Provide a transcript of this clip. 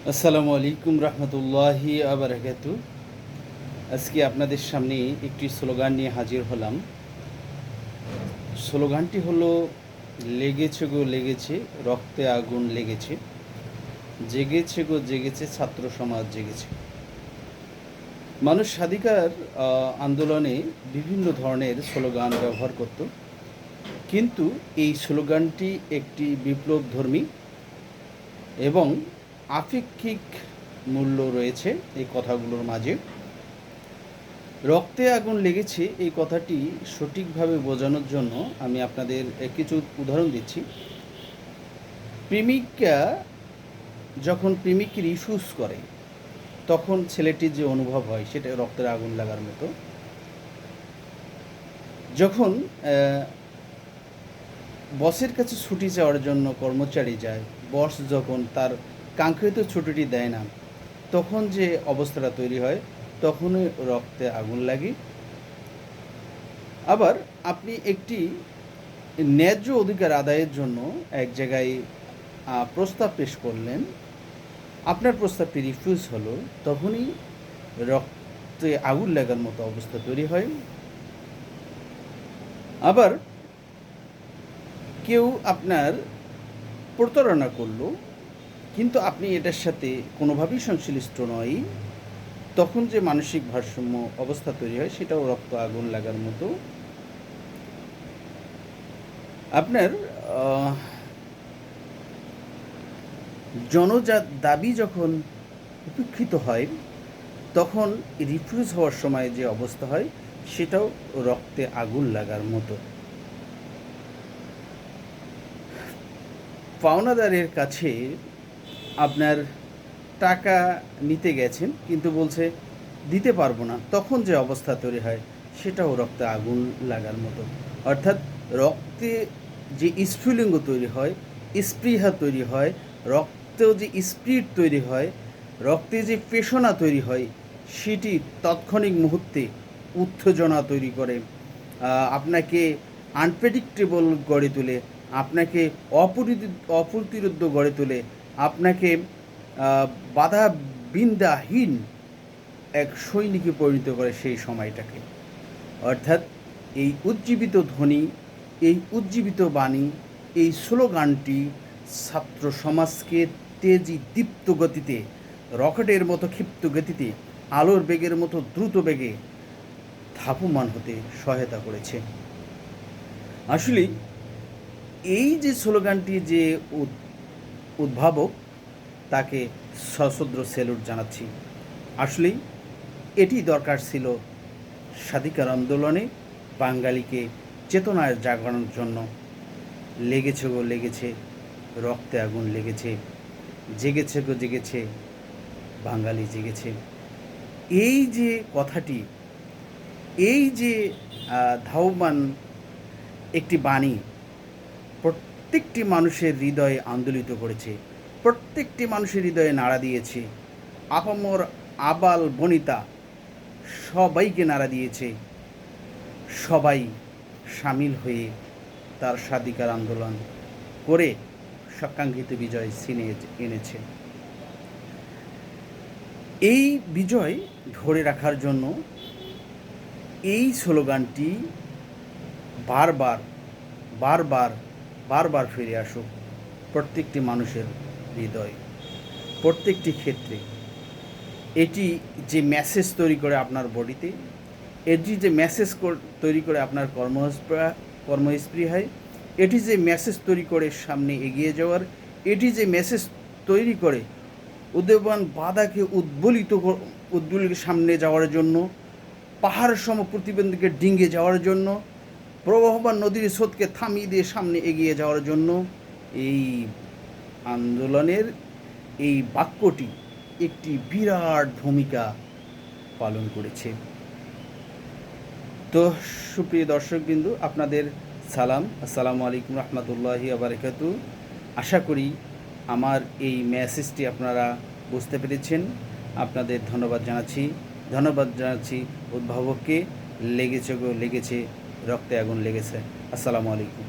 আসসালামু আলাইকুম রহমতুল্লাহি আবরাকাতু। আজকে আপনাদের সামনে একটি স্লোগান নিয়ে হাজির হলাম। স্লোগানটি হলো, লেগেছে গো লেগেছে, রক্তে আগুন লেগেছে, জেগেছে গো জেগেছে, ছাত্র সমাজ জেগেছে। মানুষ স্বাধিকার আন্দোলনে বিভিন্ন ধরনের স্লোগান ব্যবহার করত, কিন্তু এই স্লোগানটি একটি বিপ্লবধর্মী এবং আপেক্ষিক মূল্য রয়েছে এই কথাগুলোর মাঝে। রক্তে আগুন লেগেছে এই কথাটি সঠিকভাবে বোঝানোর জন্য আমি আপনাদের কিছু উদাহরণ দিচ্ছি। প্রেমিকা যখন প্রেমিককে রিফিউজ করে, তখন ছেলেটির যে অনুভব হয় সেটা রক্তের আগুন লাগার মতো। যখন বসের কাছে ছুটি চাওয়ার জন্য কর্মচারী যায়, বস যখন তার কাঙ্ক্ষিত ছুটিটি দেয় না, তখন যে অবস্থাটা তৈরি হয়, তখনই রক্তে আগুন লাগে। আবার আপনি একটি ন্যায্য অধিকার আদায়ের জন্য এক জায়গায় প্রস্তাব পেশ করলেন, আপনার প্রস্তাবটি রিফিউজ হলো, তখনই রক্তে আগুন লাগার মতো অবস্থা তৈরি হয়। আবার কেউ আপনার প্রতারণা করলো, কিন্তু আপনি এটার সাথে কোনোভাবেই সংশ্লিষ্ট নয়, তখন যে মানসিক ভারসাম্য অবস্থা তৈরি হয় সেটাও রক্ত আগুন লাগার মতো। আপনার জনজাত দাবি যখন উপেক্ষিত হয়, তখন রিফিউজ হওয়ার সময় যে অবস্থা হয় সেটাও রক্তে আগুন লাগার মতো। পাওনাদারের কাছে আপনার টাকা নিতে গেছেন, কিন্তু বলছে দিতে পারবো না, তখন যে অবস্থা তৈরি হয় সেটাও রক্তে আগুন লাগার মতো। অর্থাৎ রক্তে যে স্ফুলিঙ্গ তৈরি হয়, স্পৃহা তৈরি হয়, রক্তেও যে স্পিরিট তৈরি হয়, রক্তে যে পেশনা তৈরি হয়, সেটি তাৎক্ষণিক মুহূর্তে উত্তেজনা তৈরি করে, আপনাকে আনপ্রেডিক্টেবল গড়ে তোলে, আপনাকে অপ্রতিরোধ্য গড়ে তোলে, আপনাকে বাধা বিন্দাহীন এক সৈনিকে পরিণত করে সেই সময়টাকে। অর্থাৎ এই উজ্জীবিত ধ্বনি, এই উজ্জীবিত বাণী, এই স্লোগানটি ছাত্র সমাজকে তেজি দীপ্ত গতিতে, রকেটের মতো ক্ষিপ্ত গতিতে, আলোর বেগের মতো দ্রুত বেগে ধাবমান হতে সহায়তা করেছে। আসলে এই যে স্লোগানটি যে উদ্ভাবক, তাকে সশ্রদ্ধ স্যালুট জানাচ্ছি। আসলেই এটি দরকার ছিল স্বাধিকার আন্দোলনে বাঙালিকে চেতনায় জাগানোর জন্য। লেগেছে গো লেগেছে, রক্তে আগুন লেগেছে, জেগেছে গো জেগেছে, বাঙালি জেগেছে। এই যে কথাটি, এই যে ধাবমান একটি বাণী প্রত্যেকটি মানুষের হৃদয়ে আন্দোলিত করেছে, প্রত্যেকটি মানুষের হৃদয়ে নাড়া দিয়েছে। আপামর আবাল বনিতা সবাইকে নাড়া দিয়েছে। সবাই সামিল হয়ে তার স্বাধিকার আন্দোলন করে সকাঙ্ক্ষিত বিজয় ছিনিয়ে এনেছে। এই বিজয় ধরে রাখার জন্য এই স্লোগানটি বারবার বারবার বারবার ফিরে আসুক প্রত্যেকটি মানুষের হৃদয়, প্রত্যেকটি ক্ষেত্রে। এটি যে মেসেজ তৈরি করে আপনার বডিতে, এটি যে মেসেজ তৈরি করে আপনার কর্মস্পৃহায়, এটি যে মেসেজ তৈরি করে সামনে এগিয়ে যাওয়ার, এটি যে মেসেজ তৈরি করে উদীয়মান বাধাকে উদ্বেলিত সামনে যাওয়ার জন্য, পাহাড় সম প্রতিবন্ধীকে ডিঙ্গে যাওয়ার জন্য, প্রবাহমান নদীর স্রোতকে থামিয়ে দিয়ে সামনে এগিয়ে যাওয়ার জন্য এই আন্দোলনের এই বাক্যটি একটি বিরাট ভূমিকা পালন করেছে। তো সুপ্রিয় দর্শকবৃন্দু, আপনাদের সালাম, আসসালামু আলাইকুম রহমতুল্লাহি আবরাকাতু। আশা করি আমার এই মেসেজটি আপনারা বুঝতে পেরেছেন। আপনাদের ধন্যবাদ জানাচ্ছি উদ্ভাবককে। লেগেছে গো লেগেছে, রক্তে আগুন লেগেছে। আসসালামু আলাইকুম।